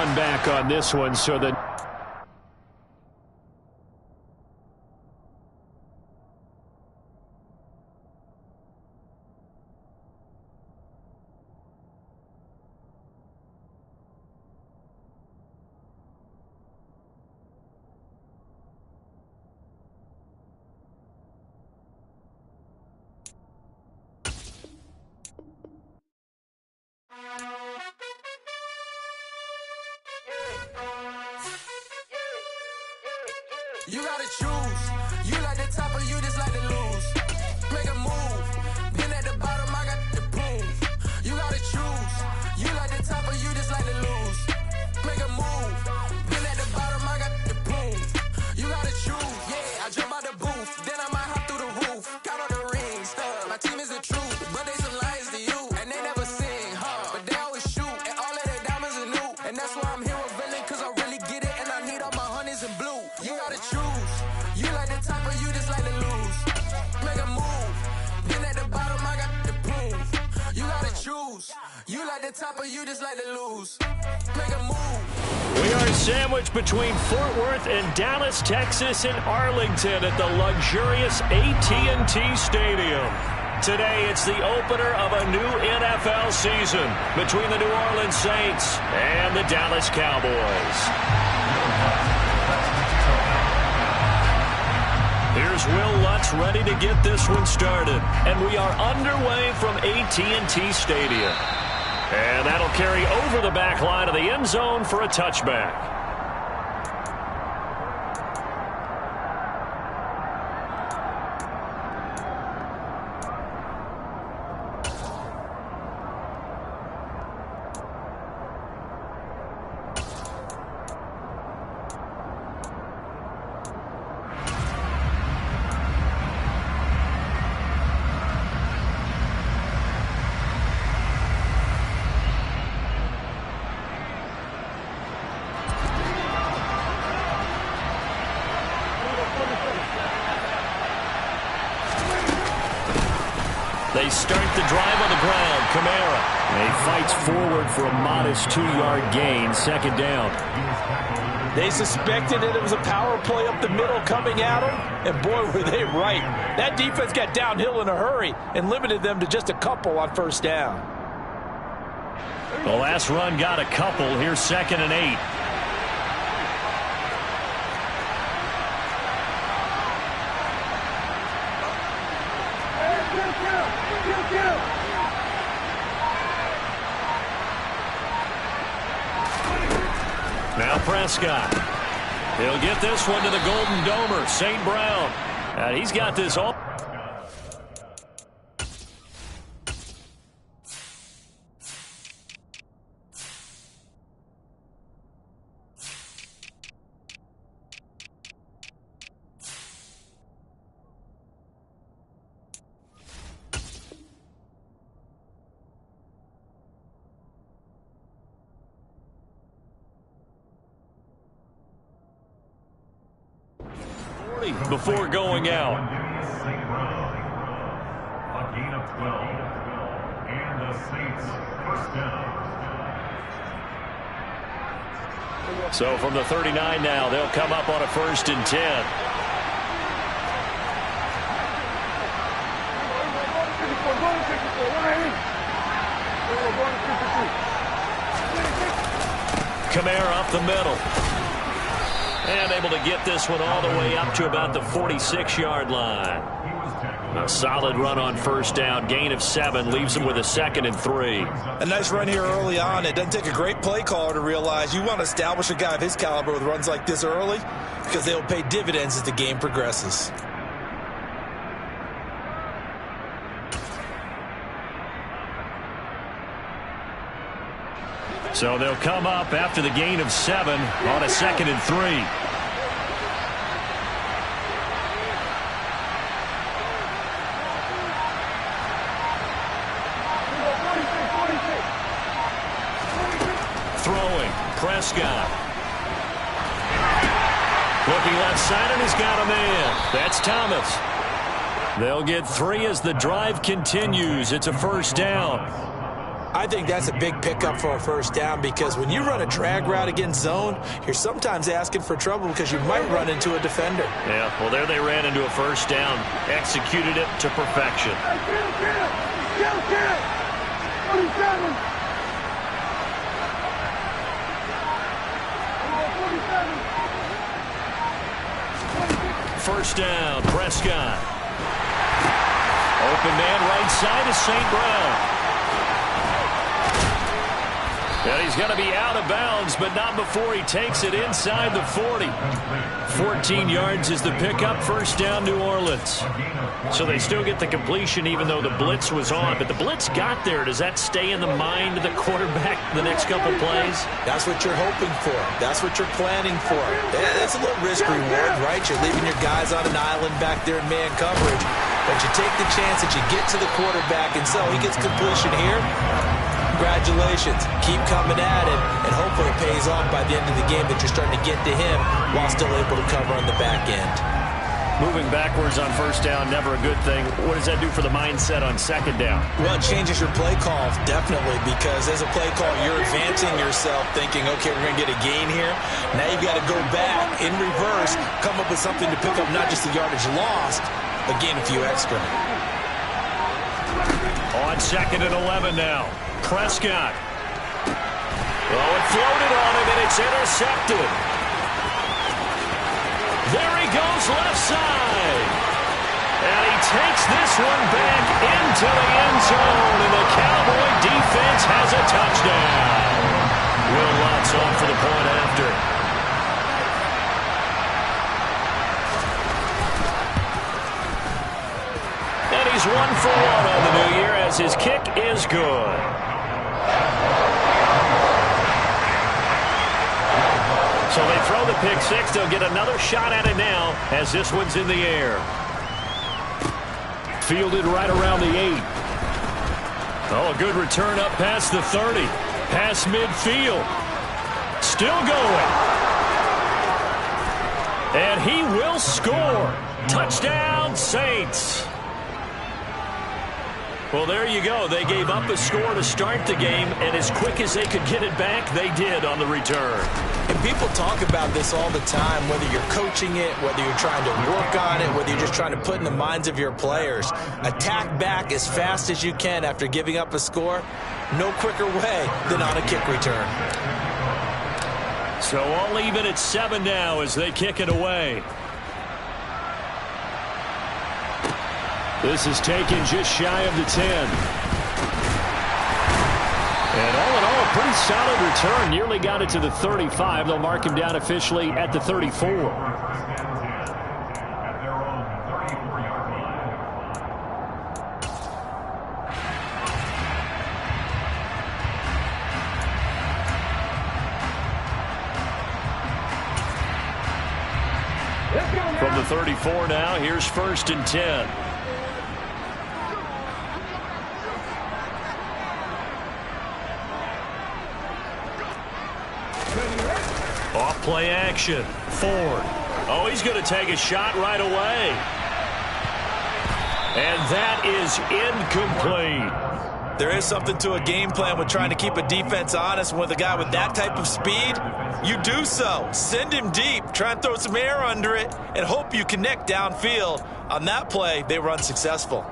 run back on this one, so that you gotta choose. You like the top or you just like to lose. Make a move. Been at the bottom, I got the prove. You gotta choose. You like the top or you just like to lose. Make a move. Been at the bottom, I got the prove. You gotta choose. Yeah, I jump out the booth. Then I might hop through the roof. Count all the rings. My team is the truth. But they some liars to you. And they never sing, huh? But they always shoot. And all of their diamonds are new. And that's why I'm here with villain. Cause I really get it. And I need all my honeys in blue. You gotta choose. You like the top or you just like to lose. Make a move. Been at the bottom, I got the proof. You gotta choose. You like the top or you just like to lose. Make a move. we are sandwiched between Fort Worth and Dallas, Texas, and Arlington at the luxurious AT&T Stadium. Today, it's the opener of a new NFL season between the New Orleans Saints and the Dallas Cowboys. Here's Will Lutz ready to get this one started. And we are underway from AT&T Stadium. And that'll carry over the back line of the end zone for a touchback. They start the drive on the ground. Kamara. He fights forward for a modest 2-yard gain. Second down. They suspected that it was a power play up the middle coming at them, and boy, were they right. That defense got downhill in a hurry and limited them to just a couple on first down. The last run got a couple. Here's 2nd and 8. Now Prescott. He'll get this one to the Golden Domer, St. Brown. And he's got this all. Before going out. A gain of 12. And the Saints first down. So from the 39 now, they'll come up on a 1st and 10. Kamara up the middle. And able to get this one all the way up to about the 46-yard line. A solid run on first down. Gain of 7 leaves him with a 2nd and 3. A nice run here early on. It doesn't take a great play caller to realize you want to establish a guy of his caliber with runs like this early because they will pay dividends as the game progresses. So they'll come up after the gain of 7 on a 2nd and 3. Throwing, Prescott. Looking left side, and he's got a man. That's Thomas. They'll get 3 as the drive continues. It's a first down. I think that's a big pickup for a first down because when you run a drag route against zone, you're sometimes asking for trouble because you might run into a defender. Yeah, well, there they ran into a first down. Executed it to perfection. First down, Prescott. Open man right side is St. Brown. And he's going to be out of bounds, but not before he takes it inside the 40. 14 yards is the pickup. First down, New Orleans. So they still get the completion even though the blitz was on. But the blitz got there. Does that stay in the mind of the quarterback the next couple plays? That's what you're hoping for. That's what you're planning for. That's a little risk reward, right? You're leaving your guys on an island back there in man coverage. But you take the chance that you get to the quarterback, and so he gets completion here. Congratulations. Keep coming at it, and hopefully it pays off by the end of the game that you're starting to get to him while still able to cover on the back end. Moving backwards on first down, never a good thing. What does that do for the mindset on second down? Well, it changes your play call, definitely, because as a play call, you're advancing yourself thinking, okay, we're going to get a gain here. Now you've got to go back in reverse, come up with something to pick up not just the yardage lost, but gain a few extra. On second and 11 now. Prescott. Oh, it floated on him, and it's intercepted. There he goes left side. And he takes this one back into the end zone, and the Cowboy defense has a touchdown. Will Lutz on for the point after. And he's 1 for 1 on the new year as his kick is good. So they throw the pick six. They'll get another shot at it now as this one's in the air. Fielded right around the 8. Oh, a good return up past the 30. Past midfield. Still going. And he will score. Touchdown, Saints. Well, there you go. They gave up a score to start the game, and as quick as they could get it back, they did on the return. And people talk about this all the time, whether you're coaching it, whether you're trying to work on it, whether you're just trying to put in the minds of your players. Attack back as fast as you can after giving up a score. No quicker way than on a kick return. So all even at 7 now as they kick it away. This is taken just shy of the 10. And all in all, a pretty solid return. Nearly got it to the 35. They'll mark him down officially at the 34. From the 34 now, here's 1st and 10. Off play action. Ford. Oh, he's going to take a shot right away. And that is incomplete. There is something to a game plan with trying to keep a defense honest. With a guy with that type of speed, you do so. Send him deep. Try and throw some air under it and hope you connect downfield. On that play, they were unsuccessful.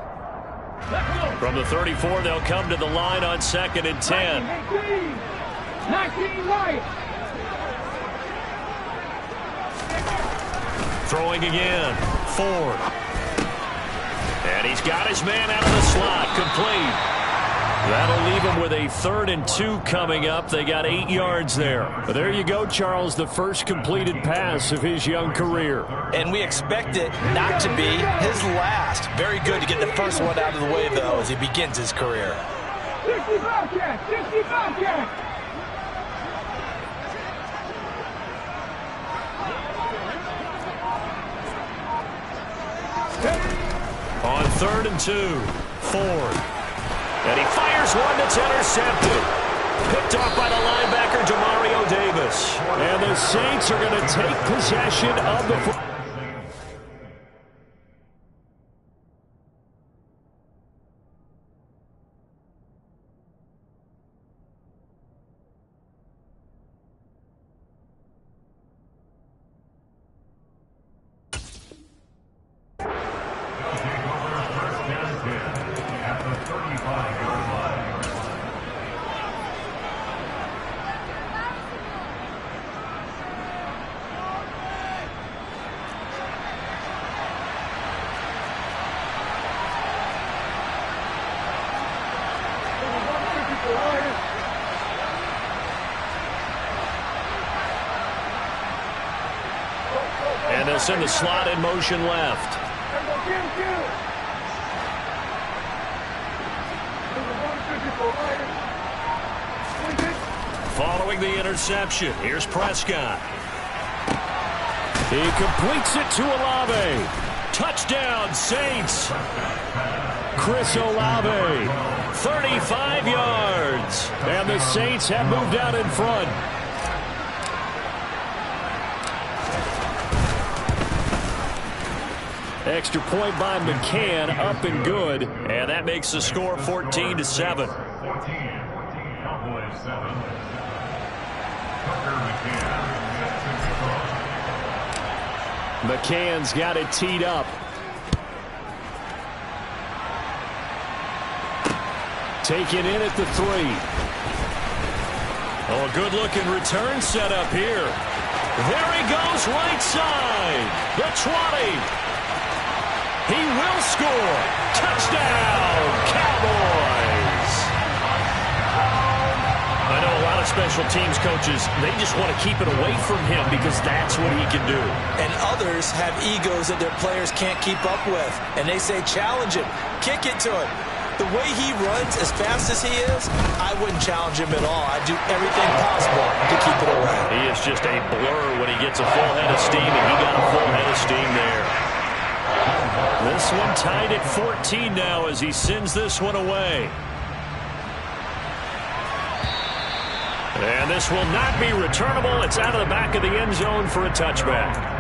From the 34, they'll come to the line on 2nd and 10. 19 right. Throwing again. Ford. And he's got his man out of the slot. Complete. That'll leave him with a 3rd and 2 coming up. They got 8 yards there. But there you go, Charles, the first completed pass of his young career. And we expect it not to be his last. Very good to get the first one out of the way, though, as he begins his career. 60 Bobcat! 60 Bobcat! On 3rd and 2, Ford. And he fires one that's intercepted. Picked off by the linebacker, Demario Davis. And the Saints are going to take possession of the football. And they'll send the slot in motion left. Following the interception, here's Prescott. He completes it to Olave. Touchdown, Saints. Chris Olave, 35 yards. And the Saints have moved out in front. Extra point by McCann, up and good. And that makes the score 14-7. 14, Cowboys 7. McCann's got it teed up. Taken in at the 3. Oh, a good-looking return set up here. There he goes, right side. The 20. He will score. Touchdown, Cowboys. I know a lot of special teams coaches, they just want to keep it away from him because that's what he can do. And others have egos that their players can't keep up with. And they say, challenge him, kick it to him. The way he runs as fast as he is, I wouldn't challenge him at all. I'd do everything possible to keep it away. He is just a blur when he gets a full head of steam, and he got a full head of steam there. This one tied at 14 now as he sends this one away. And this will not be returnable. It's out of the back of the end zone for a touchback.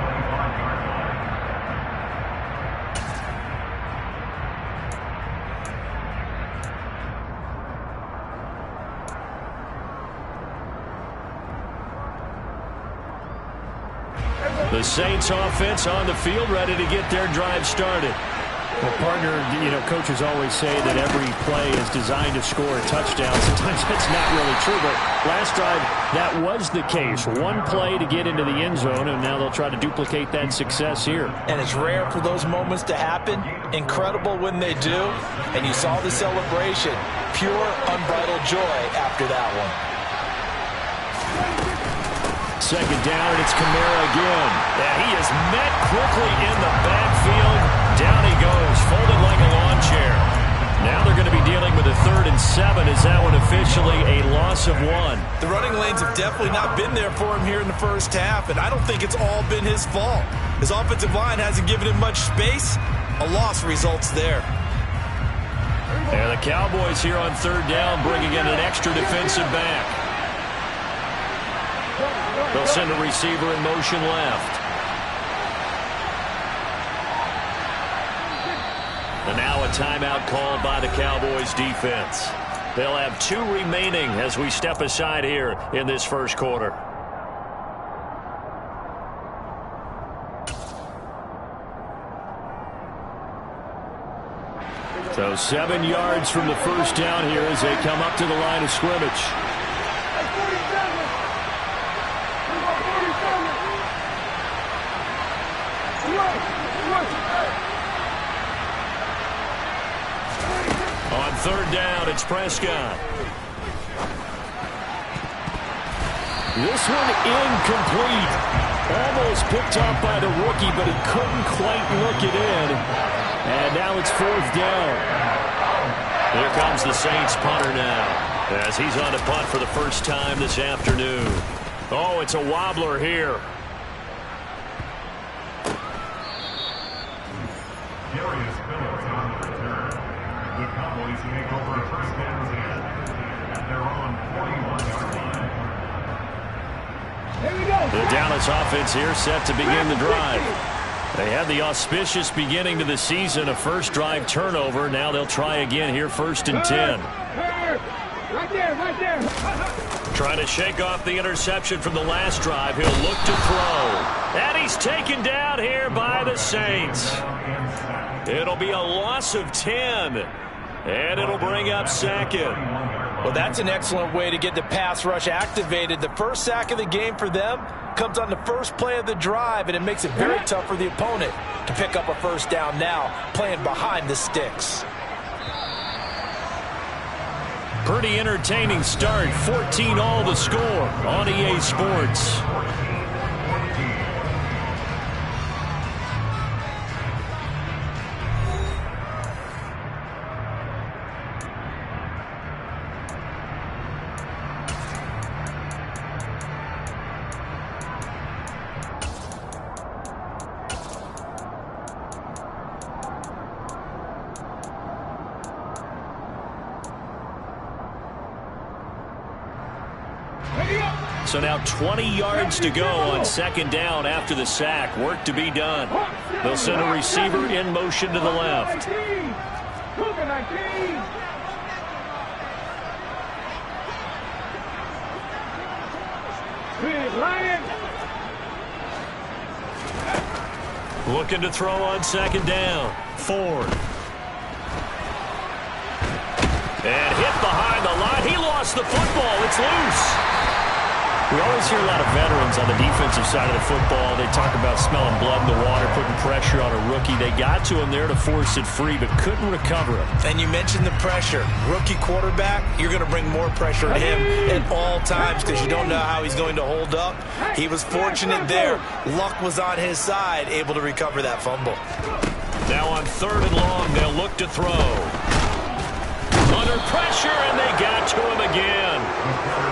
The Saints offense on the field, ready to get their drive started. Well, partner, coaches always say that every play is designed to score a touchdown. Sometimes that's not really true, but last drive, that was the case. One play to get into the end zone, and now they'll try to duplicate that success here. And it's rare for those moments to happen. Incredible when they do. And you saw the celebration. Pure, unbridled joy after that one. Second down, and it's Kamara again. Yeah, he is met quickly in the backfield. Down he goes, folded like a lawn chair. Now they're going to be dealing with a 3rd and 7. Is that one officially a loss of 1? The running lanes have definitely not been there for him here in the first half, and I don't think it's all been his fault. His offensive line hasn't given him much space. A loss results there. And the Cowboys here on 3rd down, bringing in an extra defensive back. They'll send a receiver in motion left. And now a timeout called by the Cowboys defense. They'll have 2 remaining as we step aside here in this first quarter. So 7 yards from the first down here as they come up to the line of scrimmage. On 3rd down, it's Prescott. This one incomplete. Almost picked off by the rookie, but he couldn't quite look it in. And now it's 4th down. Here comes the Saints punter now, as he's on to punt for the first time this afternoon. Oh, it's a wobbler here. Darius Phillips on the return. The Cowboys make over a first down at their own 41-yard line. Here we go. The Dallas offense here set to begin the drive. They had the auspicious beginning to the season, a first drive turnover. Now they'll try again here, 1st and 10. Right there, right there. Trying to shake off the interception from the last drive. He'll look to throw. And he's taken down here by the Saints. It'll be a loss of 10. And it'll bring up 2nd. Well, that's an excellent way to get the pass rush activated. The first sack of the game for them comes on the first play of the drive, and it makes it very tough for the opponent to pick up a first down now, playing behind the sticks. Pretty entertaining start. 14-all the score on EA Sports. So now 20 yards to go on second down after the sack. Work to be done. They'll send a receiver in motion to the left. Looking to throw on second down. Ford. And hit behind the line. He lost the football. It's loose. We always hear a lot of veterans on the defensive side of the football. They talk about smelling blood in the water, putting pressure on a rookie. They got to him there to force it free, but couldn't recover it. And you mentioned the pressure. Rookie quarterback, you're going to bring more pressure at him at all times because you don't know how he's going to hold up. He was fortunate there. Luck was on his side, able to recover that fumble. Now on 3rd and long, they'll look to throw. Under pressure, and they got to him again.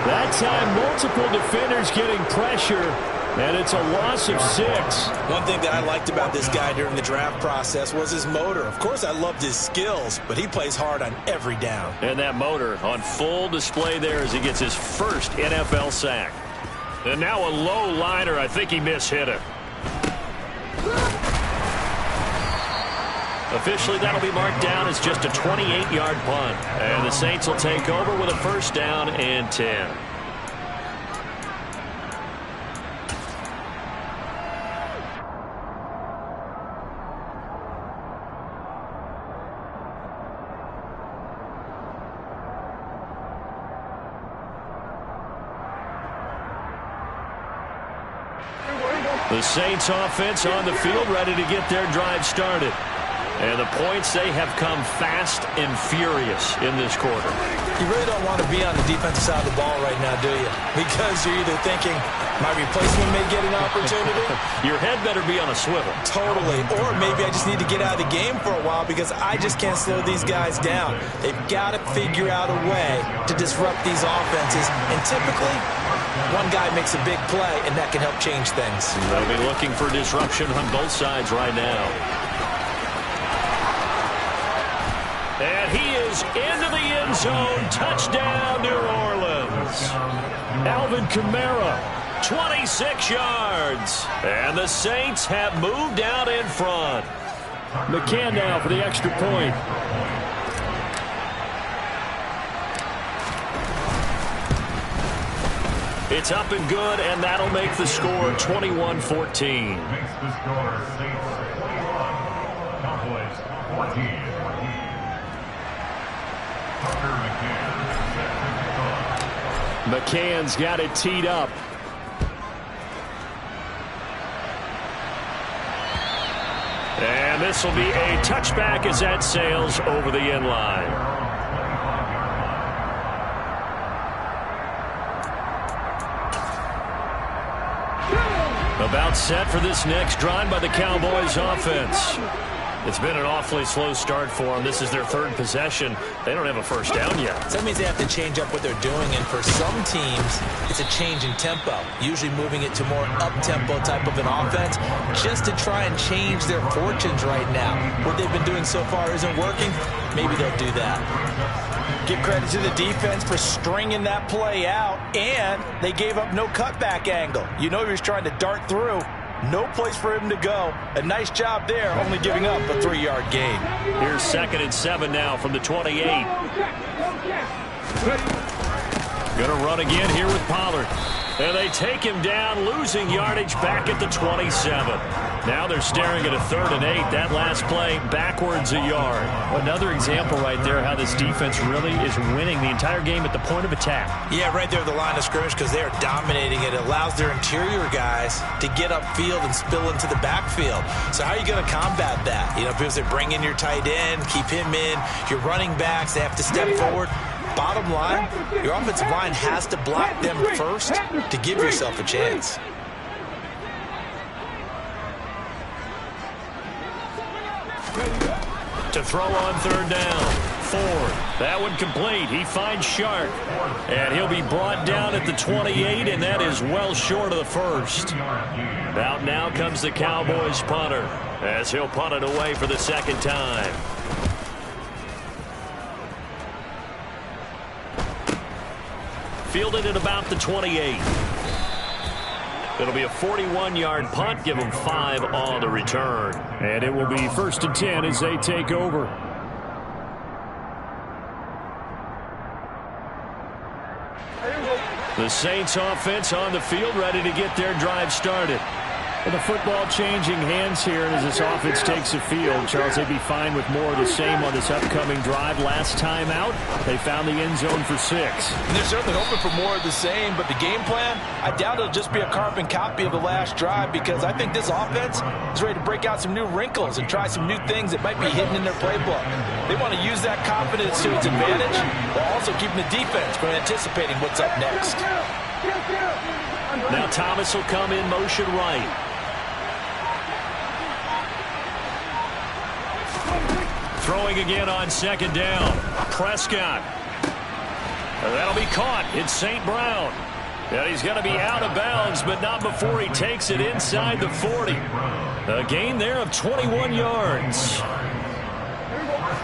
That time, multiple defenders getting pressure, and it's a loss of 6. One thing that I liked about this guy during the draft process was his motor. Of course, I loved his skills, but he plays hard on every down. And that motor on full display there as he gets his first NFL sack. And now a low liner. I think he mishit it. Officially, that'll be marked down as just a 28-yard punt. And the Saints will take over with a 1st down and 10. The Saints offense on the field, ready to get their drive started. And the points, they have come fast and furious in this quarter. You really don't want to be on the defensive side of the ball right now, do you? Because you're either thinking, my replacement may get an opportunity. Your head better be on a swivel. Totally. Or maybe I just need to get out of the game for a while because I just can't slow these guys down. They've got to figure out a way to disrupt these offenses. And typically, one guy makes a big play, and that can help change things. They'll be looking for disruption on both sides right now. And he is into the end zone. Touchdown, New Orleans. Alvin Kamara, 26 yards. And the Saints have moved out in front. McCann now for the extra point. It's up and good, and that'll make the score 21-14. Makes the score Saints 21, Cowboys 14. McCann's got it teed up. And this will be a touchback as that sails over the end line. About set for this next drive by the Cowboys offense. It's been an awfully slow start for them. This is their 3rd possession. They don't have a 1st down yet. So that means they have to change up what they're doing, and for some teams, it's a change in tempo, usually moving it to more up-tempo type of an offense just to try and change their fortunes right now. What they've been doing so far isn't working. Maybe they'll do that. Give credit to the defense for stringing that play out, and they gave up no cutback angle. You know he was trying to dart through. No place for him to go. A nice job there, only giving up a 3-yard gain. Here's 2nd and 7 now from the 28. Gonna run again here with Pollard. And they take him down, losing yardage back at the 27. Now they're staring at a 3rd and 8. That last play, backwards a yard. Another example right there how this defense really is winning the entire game at the point of attack. Yeah, right there at the line of scrimmage because they are dominating it. It allows their interior guys to get upfield and spill into the backfield. So how are you going to combat that? You know, because they bring in your tight end, keep him in. Your running backs, they have to step forward. Bottom line, your offensive line has to block them first to give yourself a chance. To throw on 3rd down. Ford. That one complete. He finds Shark. And he'll be brought down at the 28, and that is well short of the 1st. Out now comes the Cowboys punter as he'll punt it away for the 2nd time. Fielded at about the 28. It'll be a 41-yard punt. Give them 5 on the return. And it will be 1st and 10 as they take over. The Saints offense on the field, ready to get their drive started. Well, the football changing hands here as this offense takes the field. Charles, they'd be fine with more of the same on this upcoming drive. Last time out, they found the end zone for 6. And they're certainly hoping for more of the same, but the game plan, I doubt it'll just be a carbon copy of the last drive, because I think this offense is ready to break out some new wrinkles and try some new things that might be hidden in their playbook. They want to use that confidence to its advantage, while also keeping the defense from anticipating what's up next. Now Thomas will come in motion right. Throwing again on 2nd down. Prescott. That'll be caught. It's St. Brown. And he's going to be out of bounds, but not before he takes it inside the 40. A gain there of 21 yards.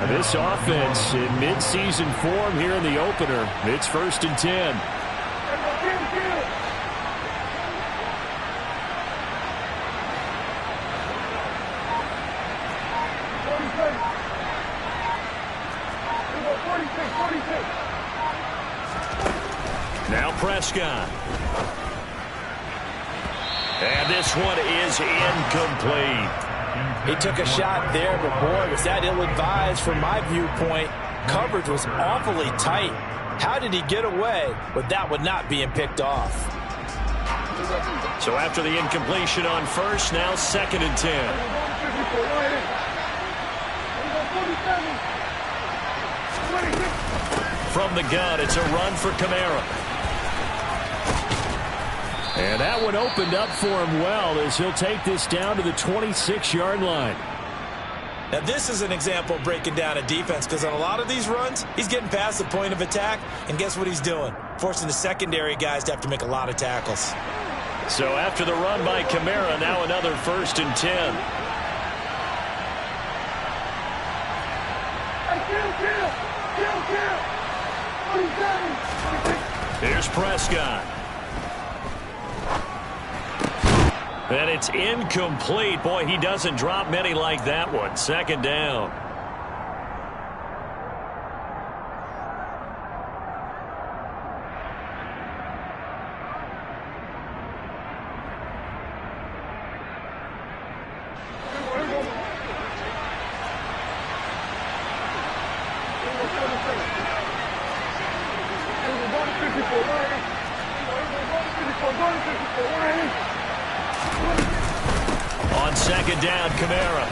This offense in midseason form here in the opener. It's 1st and 10. Now Prescott. And this one is incomplete. He took a shot there, but boy, was that ill-advised from my viewpoint. Coverage was awfully tight. How did he get away with that one not being picked off? So after the incompletion on 1st, now 2nd and 10. From the gun, it's a run for Kamara. And that one opened up for him well as he'll take this down to the 26-yard line. Now, this is an example of breaking down a defense, because on a lot of these runs, he's getting past the point of attack, and guess what he's doing? Forcing the secondary guys to have to make a lot of tackles. So after the run by Kamara, now another 1st and 10. Here's Prescott. And it's incomplete. Boy, he doesn't drop many like that one. 2nd down. On 2nd down, Kamara.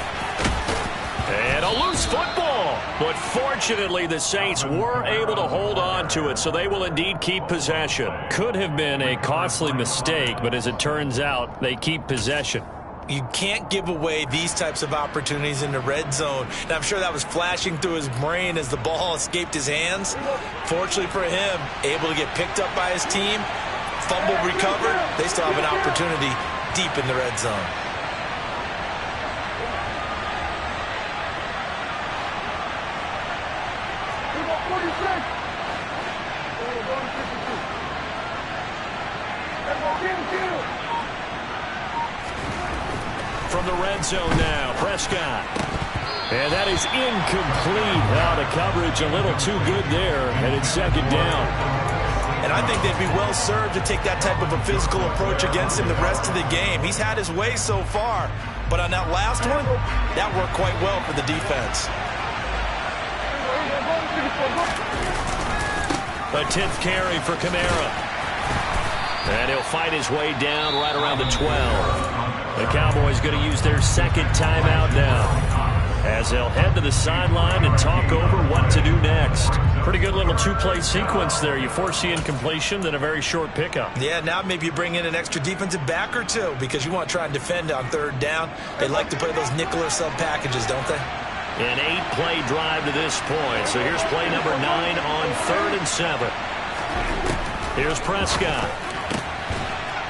And a loose football. But fortunately, the Saints were able to hold on to it, so they will indeed keep possession. Could have been a costly mistake, but as it turns out, they keep possession. You can't give away these types of opportunities in the red zone. And I'm sure that was flashing through his brain as the ball escaped his hands. Fortunately for him, able to get picked up by his team, fumble recovered. They still have an opportunity deep in the red zone. From the red zone now, Prescott. And that is incomplete. Out of coverage, a little too good there, and it's 2nd down. And I think they'd be well served to take that type of a physical approach against him the rest of the game. He's had his way so far, but on that last one, that worked quite well for the defense. A 10th carry for Kamara. And he'll fight his way down right around the 12. The Cowboys going to use their 2nd timeout now, as they'll head to the sideline and talk over what to do next. Pretty good little 2-play sequence there. You force the incompletion, then a very short pickup. Yeah, now maybe you bring in an extra defensive back or two, because you want to try and defend on 3rd down. They like to play those nickel or sub packages, don't they? An 8-play drive to this point. So here's play number 9 on 3rd and 7. Here's Prescott.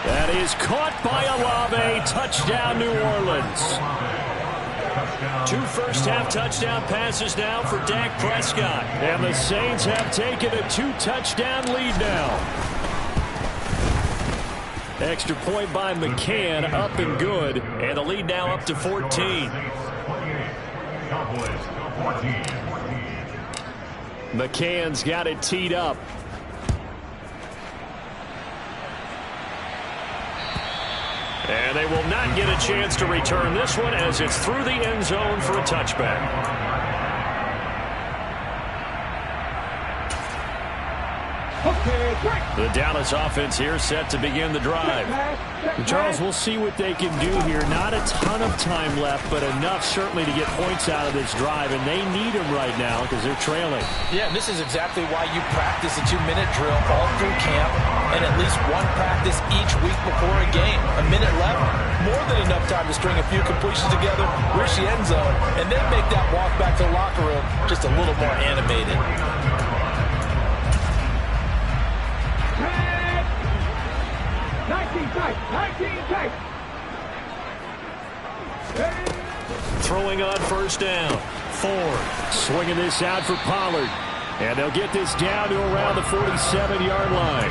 That is caught by Olave. Touchdown, New Orleans. 2 first-half touchdown passes now for Dak Prescott. And the Saints have taken a 2-touchdown lead now. Extra point by McCann, up and good. And the lead now up to 14. McCann's got it teed up. And they will not get a chance to return this one as it's through the end zone for a touchback. The Dallas offense here set to begin the drive. Charles, we'll see what they can do here. Not a ton of time left, but enough certainly to get points out of this drive, and they need them right now because they're trailing. Yeah, and this is exactly why you practice a 2-minute drill all through camp and at least one practice each week before a game. A minute left, more than enough time to string a few completions together, reach the end zone, and then make that walk back to the locker room just a little more animated. 19 tight. Throwing on first down. Ford swinging this out for Pollard. And they'll get this down to around the 47-yard line.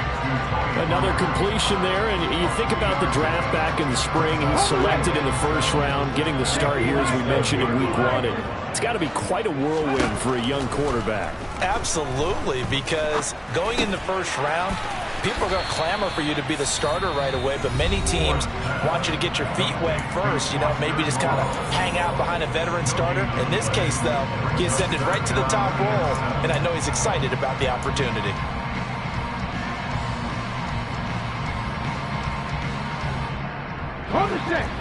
Another completion there, and you think about the draft back in the spring. He's selected in the first round, getting the start here, as we mentioned, in week 1. It's got to be quite a whirlwind for a young quarterback. Absolutely, because going in the first round, people are going to clamor for you to be the starter right away, but many teams want you to get your feet wet first, maybe just kind of hang out behind a veteran starter. In this case, though, he ascended right to the top role, and I know he's excited about the opportunity.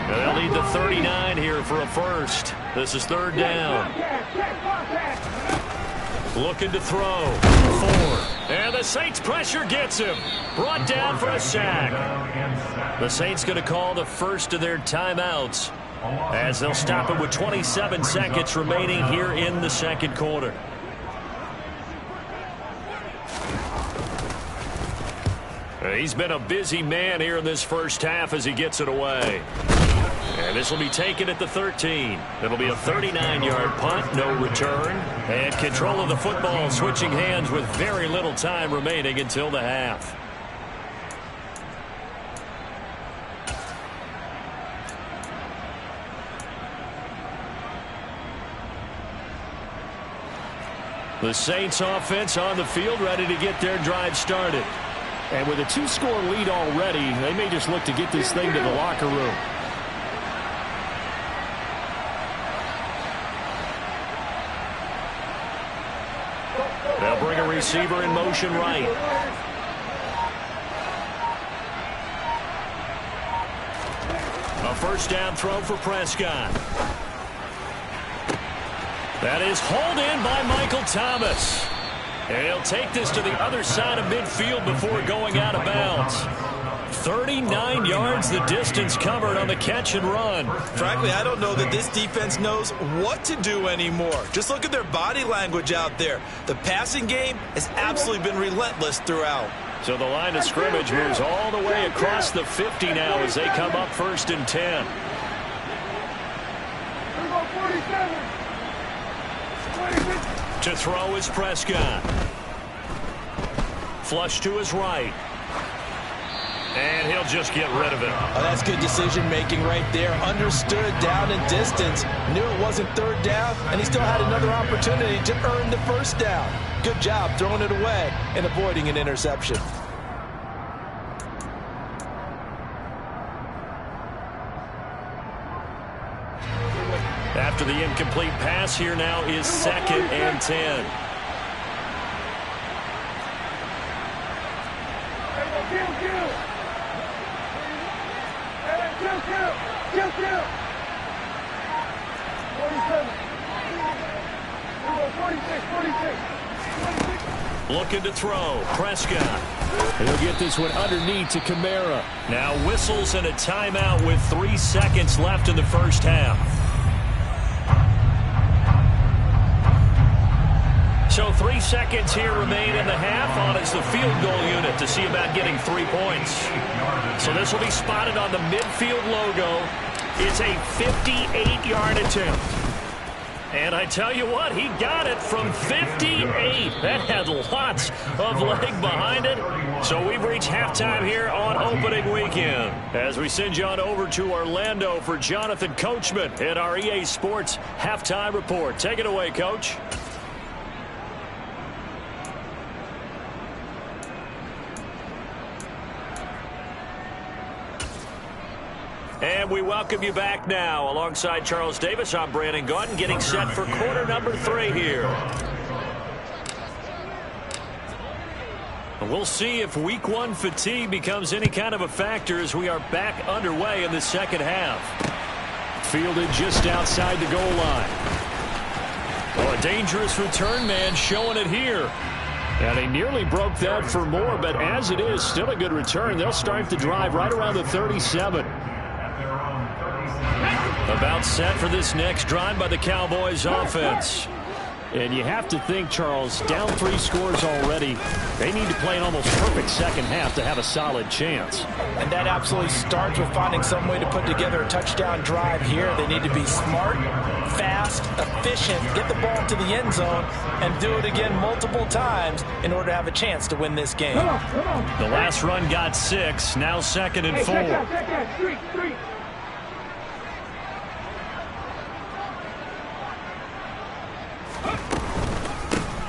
They'll need the 39 here for a first. This is third down. Looking to throw. Ford. And the Saints pressure gets him. Brought down for a sack. The Saints going to call the first of their timeouts as they'll stop it with 27 seconds remaining here in the second quarter. He's been a busy man here in this first half as he gets it away. And this will be taken at the 13. It'll be a 39-yard punt, no return. And control of the football switching hands with very little time remaining until the half. The Saints offense on the field, ready to get their drive started. And with a 2-score lead already, they may just look to get this thing to the locker room. They'll bring a receiver in motion right. A first down throw for Prescott. That is hauled in by Michael Thomas. And he'll take this to the other side of midfield before going out of bounds. 39 yards the distance covered on the catch and run. Frankly, I don't know that this defense knows what to do anymore. Just look at their body language out there. The passing game has absolutely been relentless throughout. So the line of scrimmage moves all the way across the 50 now as they come up first and 10. To throw is Prescott. Flush to his right. And he'll just get rid of it. Oh, that's good decision-making right there. Understood down and distance. Knew it wasn't third down, and he still had another opportunity to earn the first down. Good job throwing it away and avoiding an interception. After the incomplete pass, here now is 2nd and 10. Looking to throw. Prescott. He'll get this one underneath to Kamara. Now whistles and a timeout with 3 seconds left in the first half. So 3 seconds here remain in the half on as the field goal unit to see about getting 3 points. So this will be spotted on the midfield logo. It's a 58-yard attempt. And I tell you what, he got it from 58. That had lots of leg behind it. So we've reached halftime here on opening weekend. As we send you on over to Orlando for Jonathan Coachman at our EA Sports Halftime Report. Take it away, Coach. And we welcome you back now. Alongside Charles Davis, I'm Brandon Gaudin, getting set for quarter number 3 here. And we'll see if week 1 fatigue becomes any kind of a factor as we are back underway in the second half. Fielded just outside the goal line. Oh, a dangerous return man showing it here. And he nearly broke that for more, but as it is, still a good return. They'll start the drive right around the 37. About set for this next drive by the Cowboys offense. And you have to think, Charles, down 3 scores already. They need to play an almost perfect second half to have a solid chance. And that absolutely starts with finding some way to put together a touchdown drive here. They need to be smart, fast, efficient, get the ball to the end zone, and do it again multiple times in order to have a chance to win this game. The last run got 6, now 2nd and 4. Check that. Street.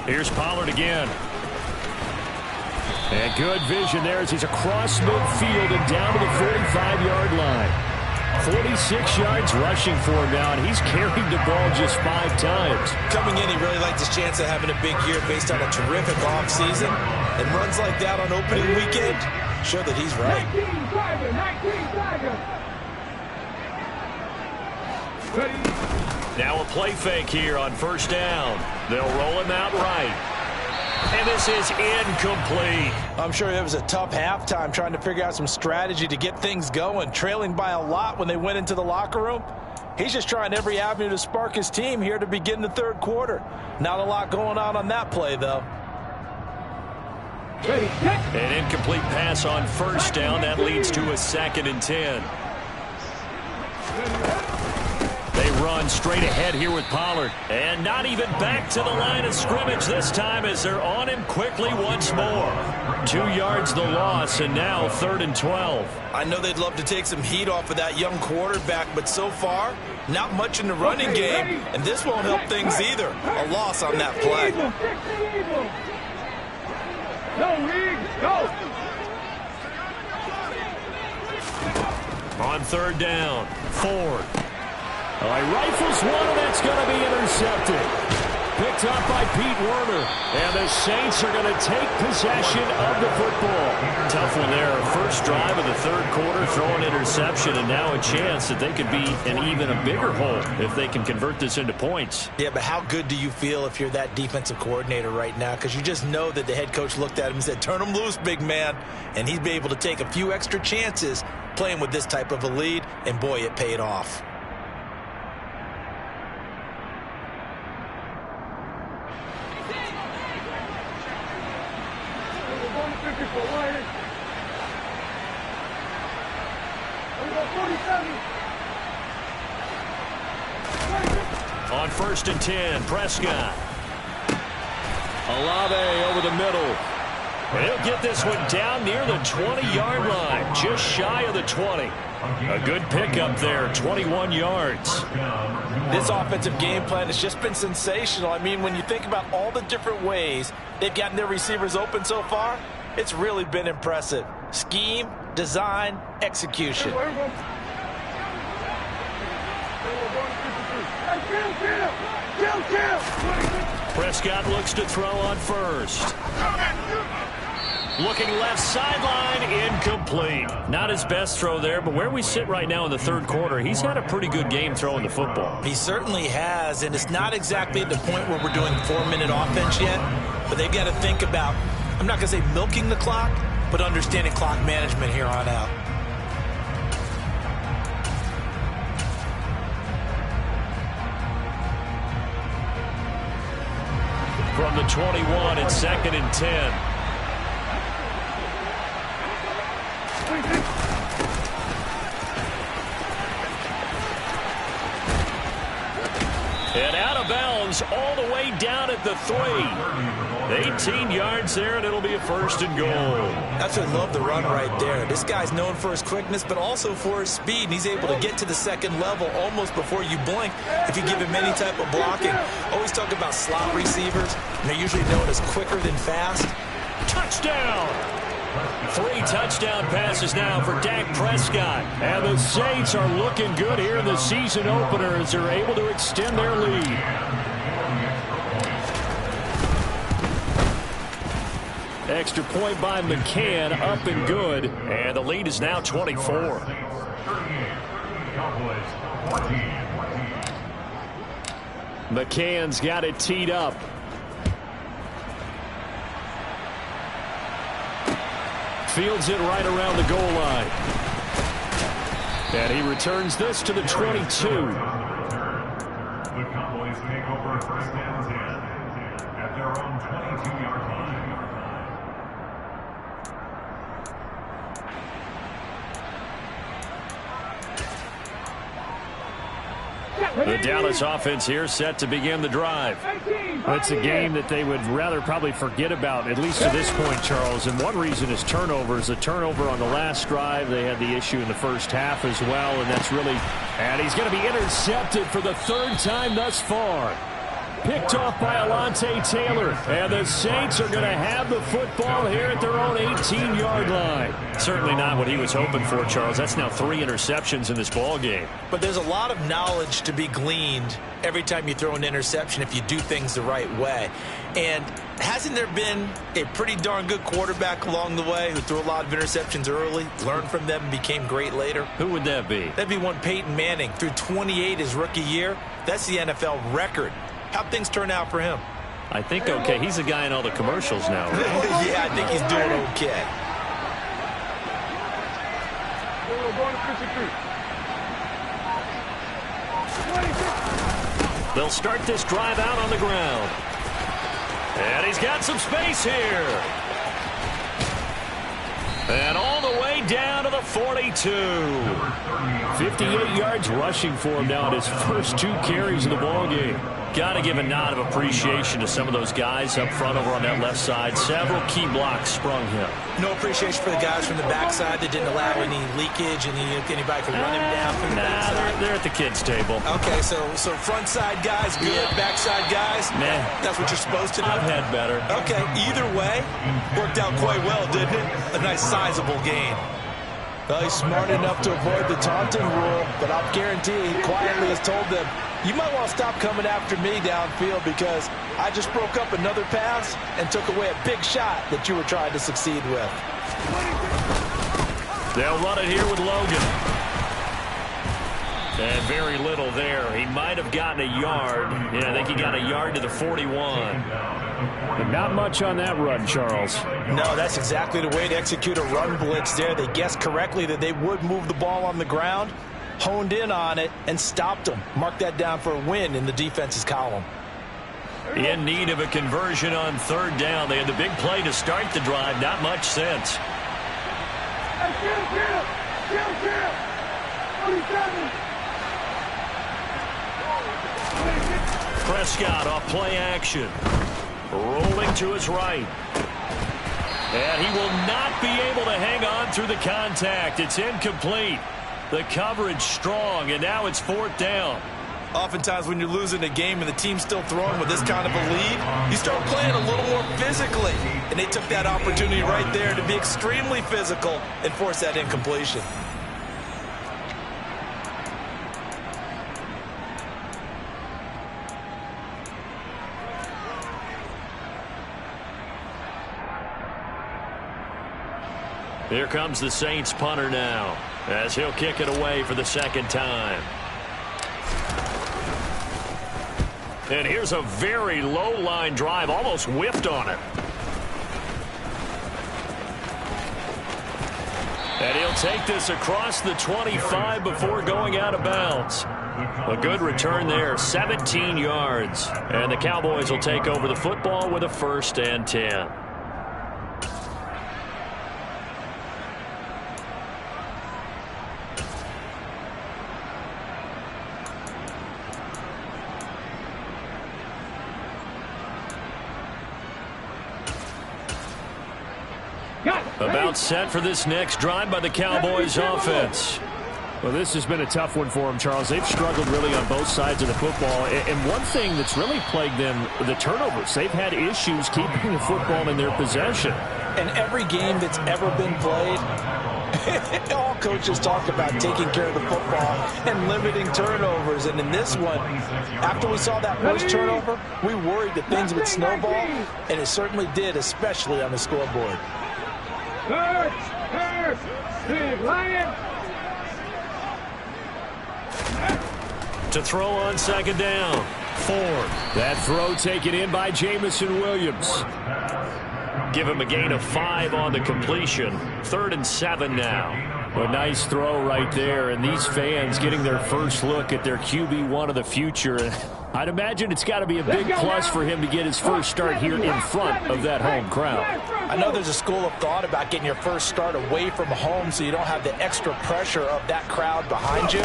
Here's Pollard again. And good vision there as he's across midfield and down to the 45-yard line. 46 yards rushing for him now, and he's carried the ball just 5 times. Coming in, he really liked his chance of having a big year based on a terrific offseason. And runs like that on opening weekend show that he's right. 19 Tiger. Now a play fake here on first down. They'll roll him out right. And this is incomplete. I'm sure it was a tough halftime trying to figure out some strategy to get things going. Trailing by a lot when they went into the locker room. He's just trying every avenue to spark his team here to begin the third quarter. Not a lot going on that play, though. An incomplete pass on first down. That leads to a 2nd and 10. They run straight ahead here with Pollard. And not even back to the line of scrimmage this time as they're on him quickly once more. 2 yards the loss, and now 3rd and 12. I know they'd love to take some heat off of that young quarterback, but so far, not much in the running game, and this won't help things either. A loss on that play. On 3rd down, Ford. He rifles one, and that's going to be intercepted. Picked up by Pete Werner. And the Saints are going to take possession of the football. Tough one there. First drive of the third quarter, throwing interception, and now a chance that they could be in even a bigger hole if they can convert this into points. Yeah, but how good do you feel if you're that defensive coordinator right now? Because you just know that the head coach looked at him and said, turn him loose, big man. And he'd be able to take a few extra chances playing with this type of a lead, and boy, it paid off. On 1st and 10, Prescott. Olave over the middle. And he'll get this one down near the 20-yard line, just shy of the 20. A good pickup there, 21 yards. This offensive game plan has just been sensational. I mean, when you think about all the different ways they've gotten their receivers open so far, it's really been impressive. Scheme, design, execution. Prescott looks to throw on first. Looking left sideline, incomplete. Not his best throw there, but where we sit right now in the third quarter, he's had a pretty good game throwing the football. He certainly has, and it's not exactly at the point where we're doing 4-minute offense yet, but they've got to think about, I'm not going to say milking the clock, but understanding clock management here on out. From the 21, it's 2nd and 10. And out of bounds all the way down at the 3. 18 yards there, and it'll be a 1st and goal. That's what I love the run right there. This guy's known for his quickness, but also for his speed. And he's able to get to the second level almost before you blink if you give him any type of blocking. Always talk about slot receivers, and they're usually known as quicker than fast. Touchdown! 3 touchdown passes now for Dak Prescott. And the Saints are looking good here in the season opener as they're able to extend their lead. Extra point by McCann, up and good. And the lead is now 24. McCann's got it teed up. Fields it right around the goal line. And he returns this to the 22. The Cowboys take over 1st and 10 at their own 22-yard line. The Dallas offense here set to begin the drive. It's a game that they would rather probably forget about, at least to this point, Charles. And one reason is turnovers. The turnover on the last drive, they had the issue in the first half as well, and that's really... And he's going to be intercepted for the 3rd time thus far. Picked off by Alontae Taylor. And the Saints are going to have the football here at their own 18-yard line. Certainly not what he was hoping for, Charles. That's now 3 interceptions in this ball game. But there's a lot of knowledge to be gleaned every time you throw an interception if you do things the right way. And hasn't there been a pretty darn good quarterback along the way who threw a lot of interceptions early, learned from them, and became great later? Who would that be? That'd be one Peyton Manning. Threw 28 his rookie year. That's the NFL record. How'd things turn out for him? I think okay. He's the guy in all the commercials now. Yeah, I think he's doing okay. They'll start this drive out on the ground. And he's got some space here. And all the way down to the 42. 58 yards rushing for him now in his first 2 carries of the ballgame. Got to give a nod of appreciation to some of those guys up front over on that left side. Several key blocks sprung him. No appreciation for the guys from the backside that didn't allow any leakage and anybody could run him down from the backside. They're at the kids' table. Okay, so front side guys good, backside guys, nah. That's what you're supposed to do? I've had better. Okay, either way, worked out quite well, didn't it? A nice sizable gain. Well, he's smart enough to avoid the taunting rule, but I'll guarantee he quietly has told them, you might want to stop coming after me downfield because I just broke up another pass and took away a big shot that you were trying to succeed with. They'll run it here with Logan. And very little there. He might have gotten a yard. Yeah, I think he got a yard to the 41. But not much on that run, Charles. No, that's exactly the way to execute a run blitz there. They guessed correctly that they would move the ball on the ground, honed in on it, and stopped them. Mark that down for a win in the defense's column. In need of a conversion on 3rd down. They had the big play to start the drive. Not much sense. Prescott off play action. Rolling to his right. And he will not be able to hang on through the contact. It's incomplete. The coverage strong, and now it's 4th down. Oftentimes when you're losing a game and the team's still throwing with this kind of a lead, you start playing a little more physically. And they took that opportunity right there to be extremely physical and force that incompletion. Here comes the Saints punter now as he'll kick it away for the 2nd time. And here's a very low line drive, almost whiffed on it. And he'll take this across the 25 before going out of bounds. A good return there, 17 yards. And the Cowboys will take over the football with a 1st and 10. About set for this next drive by the Cowboys offense. Well, this has been a tough one for them, Charles. They've struggled really on both sides of the football. And one thing that's really plagued them, the turnovers. They've had issues keeping the football in their possession. And every game that's ever been played, all coaches talk about taking care of the football and limiting turnovers. And in this one, after we saw that first turnover, we worried that things would snowball, and it certainly did, especially on the scoreboard. Steve Lion. To throw on second down. Ford. That throw taken in by Jamison Williams. Give him a gain of 5 on the completion. 3rd and 7 now. A nice throw right there, and these fans getting their first look at their QB1 of the future. I'd imagine it's got to be a big plus for him to get his first start here in front of that home crowd. I know there's a school of thought about getting your first start away from home so you don't have the extra pressure of that crowd behind you.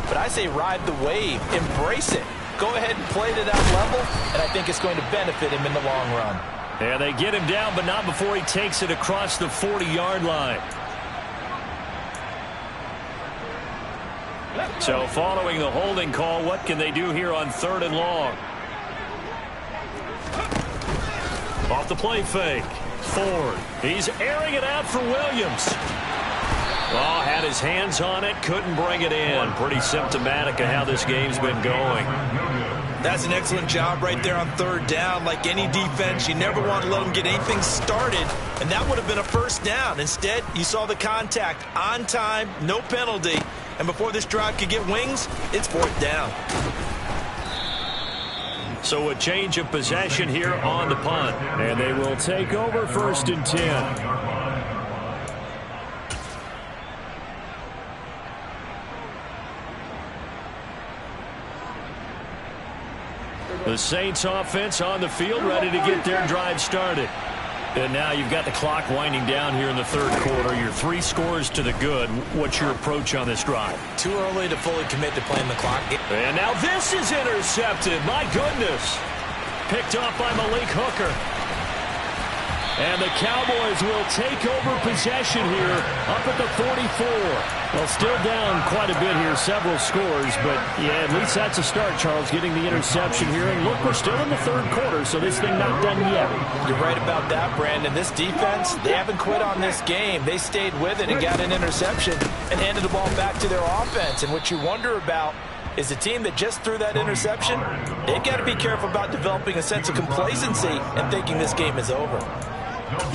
But I say ride the wave, embrace it. Go ahead and play to that level, and I think it's going to benefit him in the long run. And they get him down, but not before he takes it across the 40-yard line. So following the holding call, what can they do here on 3rd and long? Off the play fake. Ford. He's airing it out for Williams. Oh, had his hands on it, couldn't bring it in. Pretty symptomatic of how this game's been going. That's an excellent job right there on 3rd down. Like any defense, you never want to let them get anything started, and that would have been a first down. Instead, you saw the contact on time, no penalty, and before this drive could get wings, it's 4th down. So a change of possession here on the punt. And they will take over 1st and 10. The Saints offense on the field, ready to get their drive started. And now you've got the clock winding down here in the 3rd quarter. You're 3 scores to the good. What's your approach on this drive? Too early to fully commit to playing the clock. And now this is intercepted. My goodness. Picked off by Malik Hooker. And the Cowboys will take over possession here up at the 44. Well, still down quite a bit here, several scores, but yeah, at least that's a start, Charles, getting the interception here. And look, we're still in the 3rd quarter, so this thing not done yet. You're right about that, Brandon. This defense, they haven't quit on this game. They stayed with it and got an interception and handed the ball back to their offense. And what you wonder about is the team that just threw that interception, they've got to be careful about developing a sense of complacency and thinking this game is over.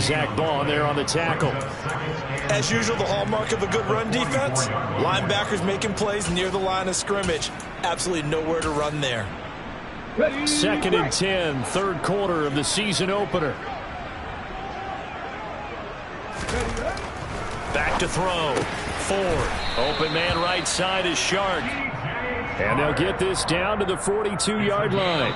Zach Bond there on the tackle. As usual, the hallmark of a good run defense, linebackers making plays near the line of scrimmage. Absolutely nowhere to run there. 2nd and 10, 3rd quarter of the season opener. Back to throw. Ford. Open man right side is Shark. And they'll get this down to the 42-yard line.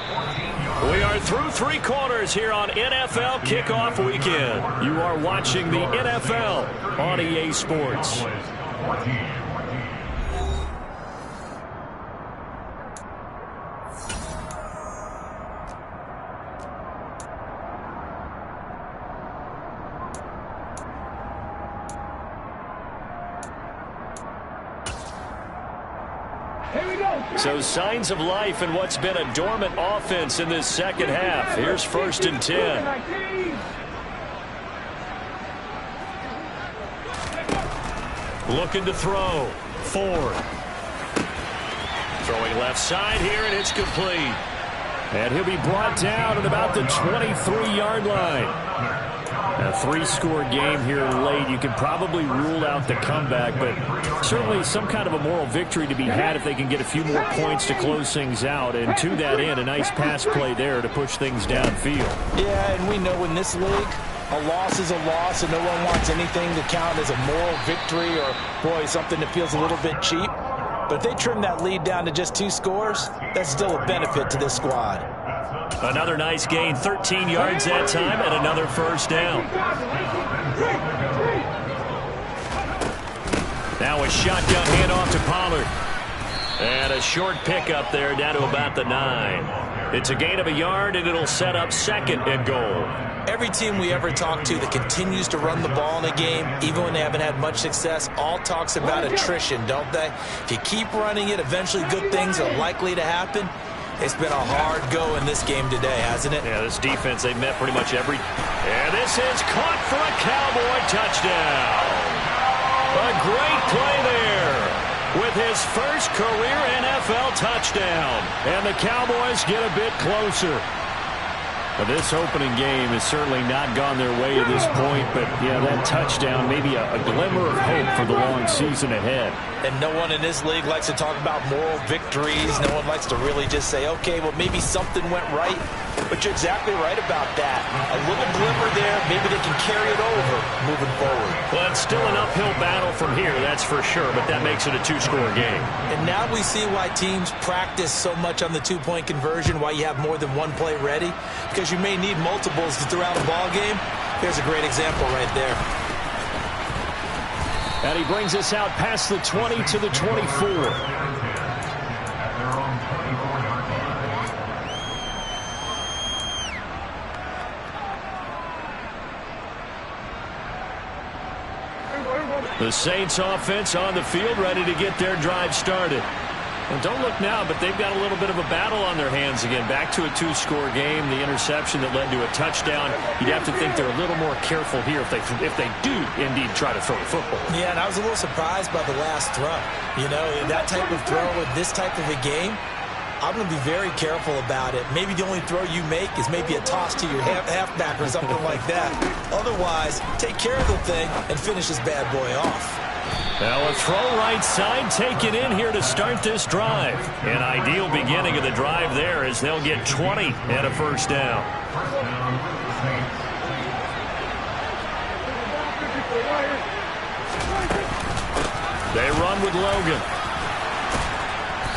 We are through 3 quarters here on NFL Kickoff Weekend. You are watching the NFL on EA Sports. So signs of life in what's been a dormant offense in this 2nd half. Here's 1st and 10. Looking to throw. Ford. Throwing left side here, and it's complete. And he'll be brought down at about the 23-yard line. A 3-score game here late. You can probably rule out the comeback, but certainly some kind of a moral victory to be had if they can get a few more points to close things out. And to that end, a nice pass play there to push things downfield. Yeah, and we know in this league, a loss is a loss, and no one wants anything to count as a moral victory or, boy, something that feels a little bit cheap. But if they trim that lead down to just 2 scores, that's still a benefit to this squad. Another nice gain, 13 yards that time, and another 1st down. Now a shotgun handoff to Pollard. And a short pickup there down to about the 9. It's a gain of a yard, and it'll set up 2nd and goal. Every team we ever talk to that continues to run the ball in a game, even when they haven't had much success, all talks about attrition, don't they? If you keep running it, eventually good things are likely to happen. It's been a hard go in this game today, hasn't it? Yeah, this defense, they've met pretty much every... And this is caught for a Cowboy touchdown. A great play there with his first career NFL touchdown. And the Cowboys get a bit closer. Well, this opening game has certainly not gone their way to this point, but, yeah, that touchdown, maybe a glimmer of hope for the long season ahead. And no one in this league likes to talk about moral victories. No one likes to really just say, okay, well, maybe something went right. But you're exactly right about that. A little glimmer there. Maybe they can carry it over moving forward. Well, it's still an uphill battle from here, that's for sure, but that makes it a 2-score game. And now we see why teams practice so much on the 2-point conversion, why you have more than one play ready, because you may need multiples to throw out a ball game. Here's a great example right there. And he brings us out past the 20 to the 24. The Saints offense on the field, ready to get their drive started. Well, don't look now, but they've got a little bit of a battle on their hands again. Back to a 2-score game. The interception that led to a touchdown. You'd have to think they're a little more careful here if they do indeed try to throw the football. Yeah, and I was a little surprised by the last throw. You know, that type of throw in this type of a game, I'm going to be very careful about it. Maybe the only throw you make is maybe a toss to your halfback or something like that. Otherwise, take care of the thing and finish this bad boy off. Now a throw right side taken in here to start this drive. An ideal beginning of the drive there as they'll get 20 and a first down. They run with Logan.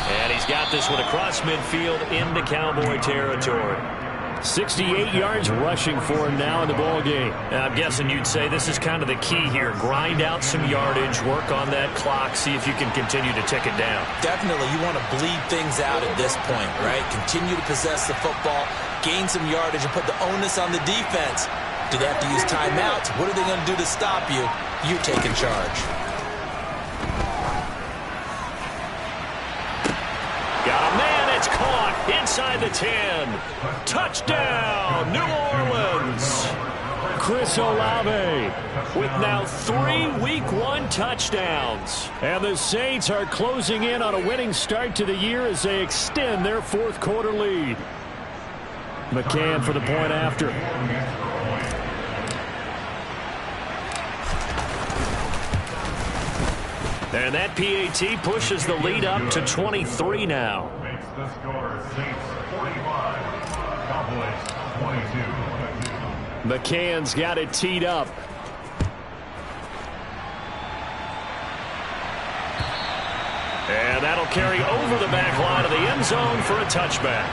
And he's got this one across midfield into Cowboy territory. 68 yards rushing for him now in the ball game. I'm guessing you'd say this is kind of the key here. Grind out some yardage, work on that clock, see if you can continue to tick it down. Definitely, you want to bleed things out at this point, right? Continue to possess the football, gain some yardage, and put the onus on the defense. Do they have to use timeouts? What are they going to do to stop you? You take in charge. Got a man, it's caught inside the 10. Touchdown, New Orleans. Chris Olave with now 3 Week 1 touchdowns. And the Saints are closing in on a winning start to the year as they extend their 4th quarter lead. McCann for the point after. And that PAT pushes the lead up to 23 now. Makes the score Saints 45, Cowboys 22. McCann's got it teed up. And that'll carry over the back line of the end zone for a touchback.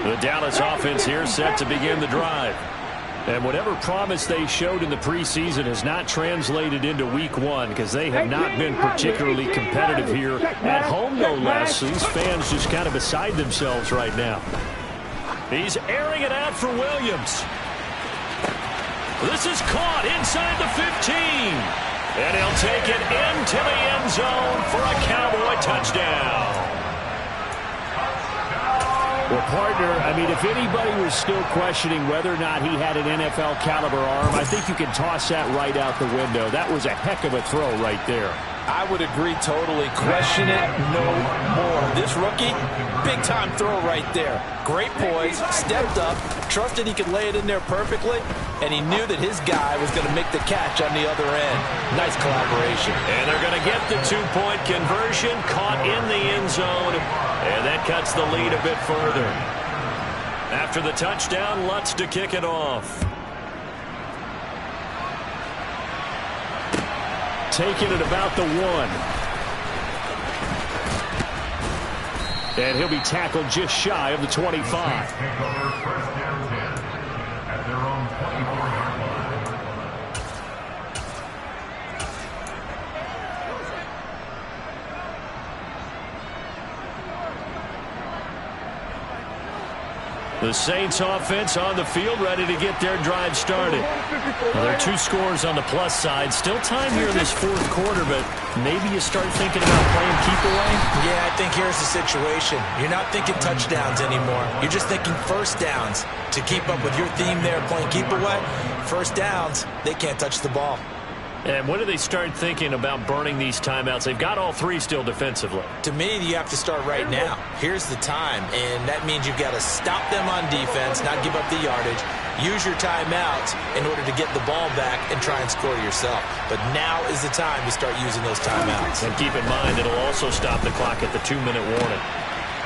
The Dallas offense here set to begin the drive. And whatever promise they showed in the preseason has not translated into Week 1 because they have not been particularly competitive here at home, no less. These fans just kind of beside themselves right now. He's airing it out for Williams. This is caught inside the 15. And he'll take it into the end zone for a Cowboy touchdown. Well, partner, I mean, if anybody was still questioning whether or not he had an NFL caliber arm, I think you can toss that right out the window. That was a heck of a throw right there. I would agree totally. Question it no more. This rookie, big-time throw right there. Great poise, stepped up, trusted he could lay it in there perfectly, and he knew that his guy was going to make the catch on the other end. Nice collaboration. And they're going to get the 2-point conversion, caught in the end zone, and that cuts the lead a bit further. After the touchdown, Lutz to kick it off. Taking it about the 1. And he'll be tackled just shy of the 25. The Saints offense on the field, ready to get their drive started. Well, there are 2 scores on the plus side. Still time here in this fourth quarter, but maybe you start thinking about playing keep away? Yeah, I think here's the situation. You're not thinking touchdowns anymore. You're just thinking first downs. To keep up with your theme there, playing keep away, first downs, they can't touch the ball. And when do they start thinking about burning these timeouts? They've got all 3 still defensively. To me, you have to start right now. Here's the time, and that means you've got to stop them on defense, not give up the yardage, use your timeouts in order to get the ball back and try and score yourself. But now is the time to start using those timeouts. And keep in mind, it'll also stop the clock at the 2-minute warning.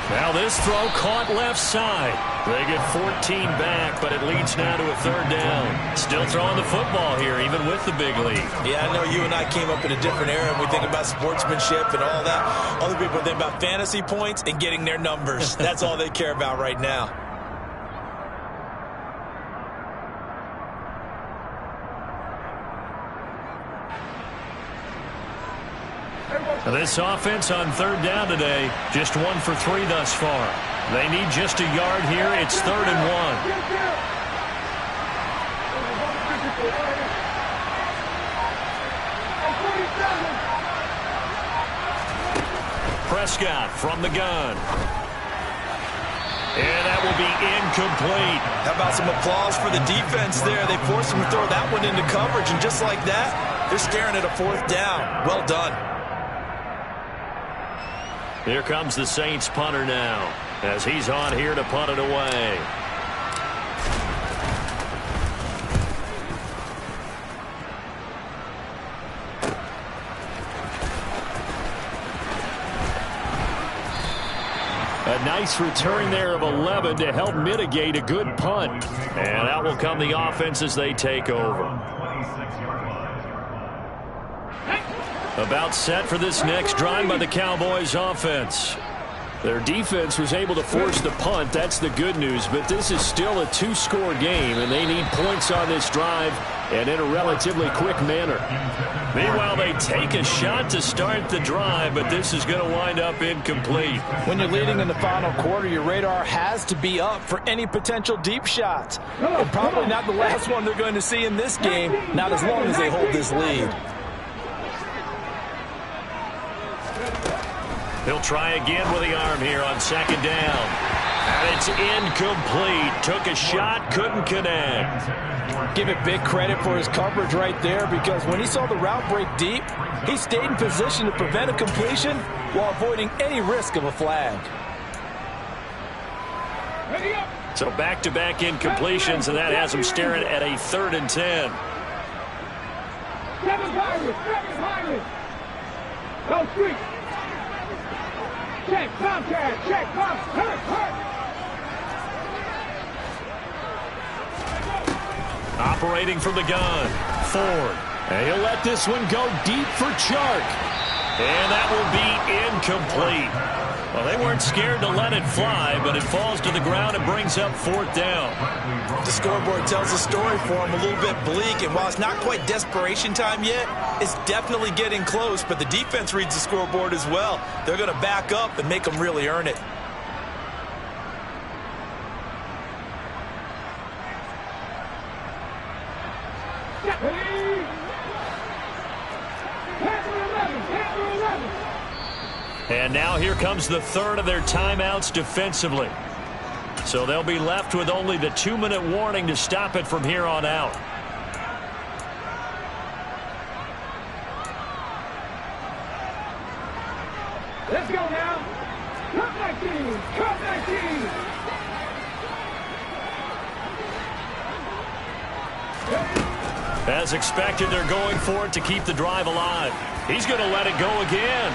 Now this throw caught left side. They get 14 back, but it leads now to a 3rd down. Still throwing the football here, even with the big lead. Yeah, I know you and I came up in a different era, and we think about sportsmanship and all that. Other people think about fantasy points and getting their numbers. That's all they care about right now. This offense on 3rd down today, just 1 for 3 thus far. They need just a yard here. It's 3rd and 1. Prescott from the gun. And that will be incomplete. How about some applause for the defense there? They forced him to throw that one into coverage, and just like that, they're staring at a 4th down. Well done. Here comes the Saints punter now, as he's on here to punt it away. A nice return there of 11 to help mitigate a good punt. And out will come the offense as they take over. About set for this next drive by the Cowboys offense. Their defense was able to force the punt. That's the good news. But this is still a 2-score game, and they need points on this drive and in a relatively quick manner. Meanwhile, they take a shot to start the drive, but this is going to wind up incomplete. When you're leading in the final quarter, your radar has to be up for any potential deep shots. And probably not the last one they're going to see in this game, not as long as they hold this lead. He'll try again with the arm here on 2nd down. And it's incomplete. Took a shot, couldn't connect. Give it big credit for his coverage right there, because when he saw the route break deep, he stayed in position to prevent a completion while avoiding any risk of a flag. So back-to-back incompletions, and that has him staring at a 3rd and 10. Go street. Check, contact, check, hurt. Operating from the gun, Ford. And he'll let this one go deep for Chark. And that will be incomplete. Well, they weren't scared to let it fly, but it falls to the ground and brings up 4th down. The scoreboard tells a story for him, a little bit bleak, and while it's not quite desperation time yet, it's definitely getting close, but the defense reads the scoreboard as well. They're going to back up and make them really earn it. And now here comes the 3rd of their timeouts defensively. So they'll be left with only the 2-minute warning to stop it from here on out. Let's go now. Cut 19. Cut 19. As expected, they're going for it to keep the drive alive. He's going to let it go again.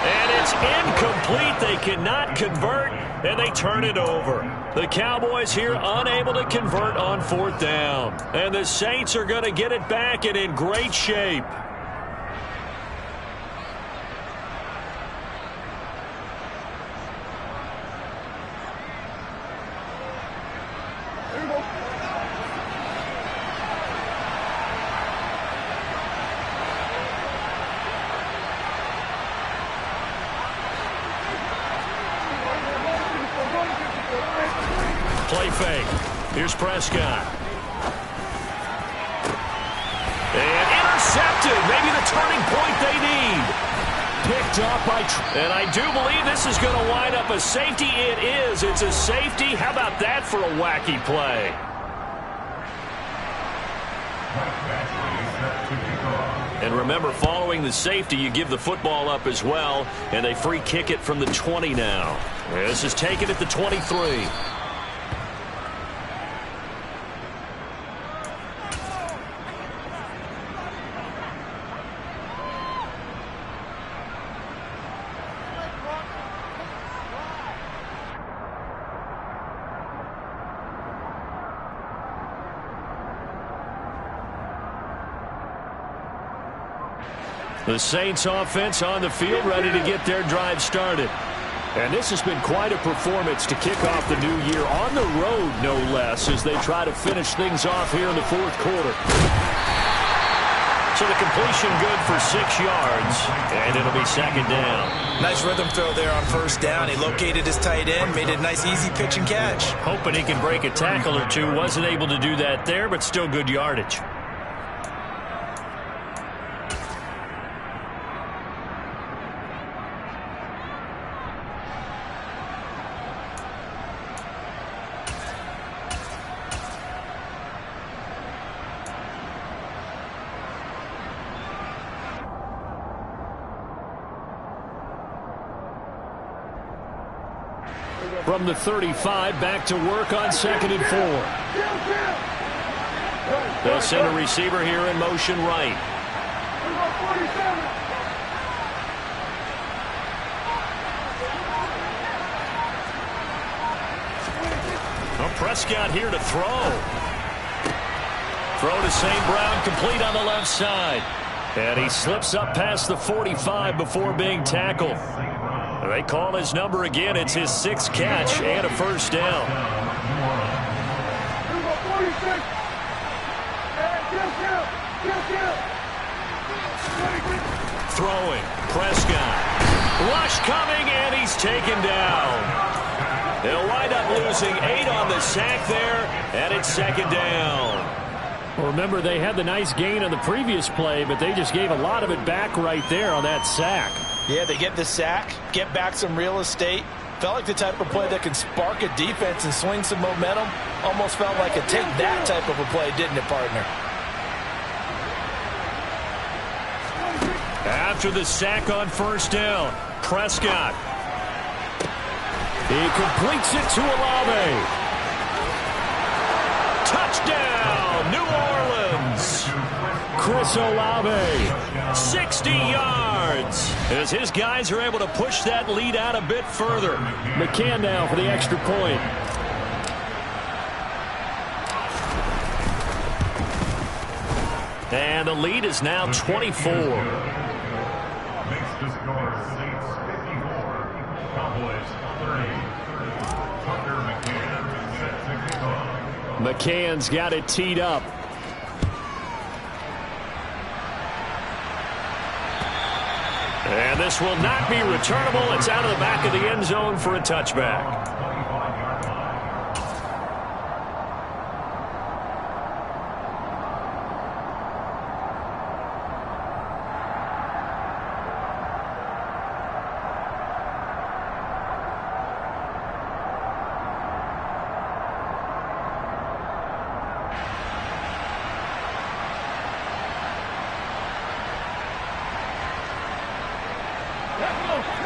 And it's incomplete. They cannot convert, and they turn it over. The Cowboys here unable to convert on 4th down. And the Saints are going to get it back and in great shape. Play Here's Prescott. And intercepted. Maybe the turning point they need. Picked off by... And I do believe this is going to wind up a safety. It is. It's a safety. How about that for a wacky play? And remember, following the safety, you give the football up as well, and they free kick it from the 20 now. This is taken at the 23. The Saints offense on the field, ready to get their drive started. And this has been quite a performance to kick off the new year on the road, no less, as they try to finish things off here in the fourth quarter. So the completion good for 6 yards, and it'll be second down. Nice rhythm throw there on first down. He located his tight end, made it a nice easy pitch and catch. Hoping he can break a tackle or two. Wasn't able to do that there, but still good yardage. From the 35, back to work on 2nd and 4. They'll send a receiver here in motion right. Well, Prescott here to throw. Throw to St. Brown, complete on the left side. And he slips up past the 45 before being tackled. They call his number again. It's his 6th catch and a first down. Throwing. Prescott. Rush coming, and he's taken down. They'll wind up losing 8 on the sack there, and it's second down. Well, remember, they had the nice gain on the previous play, but they just gave a lot of it back right there on that sack. Yeah, they get the sack, get back some real estate. Felt like the type of play that can spark a defense and swing some momentum. Almost felt like a take that type of a play, didn't it, partner? After the sack on first down, Prescott. He completes it to Olave. Touchdown, New Orleans. Chris Olave, 60 yards, as his guys are able to push that lead out a bit further. McCann now for the extra point. And the lead is now 24. Makes the score Saints 54, Cowboys 30. Tucker McCann set to kick off. McCann's got it teed up. And this will not be returnable. It's out of the back of the end zone for a touchback.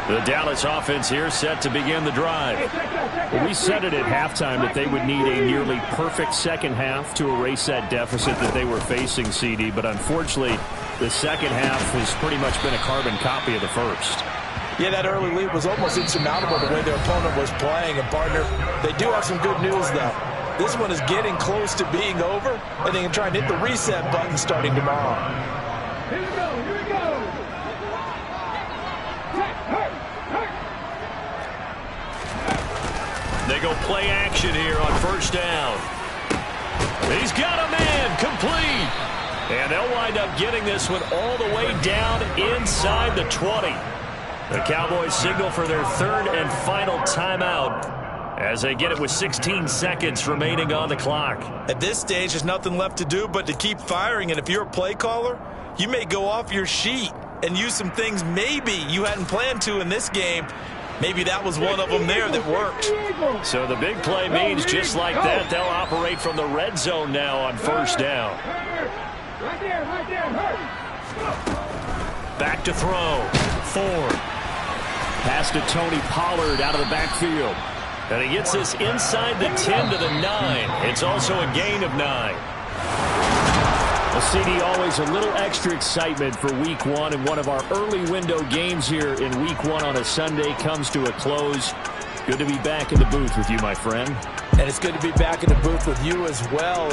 The Dallas offense here set to begin the drive. Well, we said it at halftime that they would need a nearly perfect second half to erase that deficit that they were facing, CD. But unfortunately, the second half has pretty much been a carbon copy of the first. Yeah, that early lead was almost insurmountable the way their opponent was playing. And, partner, they do have some good news, though. This one is getting close to being over, and they can try and hit the reset button starting tomorrow. Here we go, here we go. They go play action here on first down. He's got a man, complete. And they'll wind up getting this one all the way down inside the 20. The Cowboys signal for their third and final timeout. as they get it with 16 seconds remaining on the clock. At this stage, there's nothing left to do but to keep firing, and if you're a play caller, you may go off your sheet and use some things maybe you hadn't planned to in this game. Maybe that was one of them there that worked. So the big play means just like that, they'll operate from the red zone now on first down. Right there, hurt. Back to throw. Ford. Pass to Tony Pollard out of the backfield. And he gets this inside the 10 to the 9. It's also a gain of 9. Well, CD, always a little extra excitement for Week 1, and one of our early window games here in Week 1 on a Sunday comes to a close. Good to be back in the booth with you, my friend. And it's good to be back in the booth with you as well.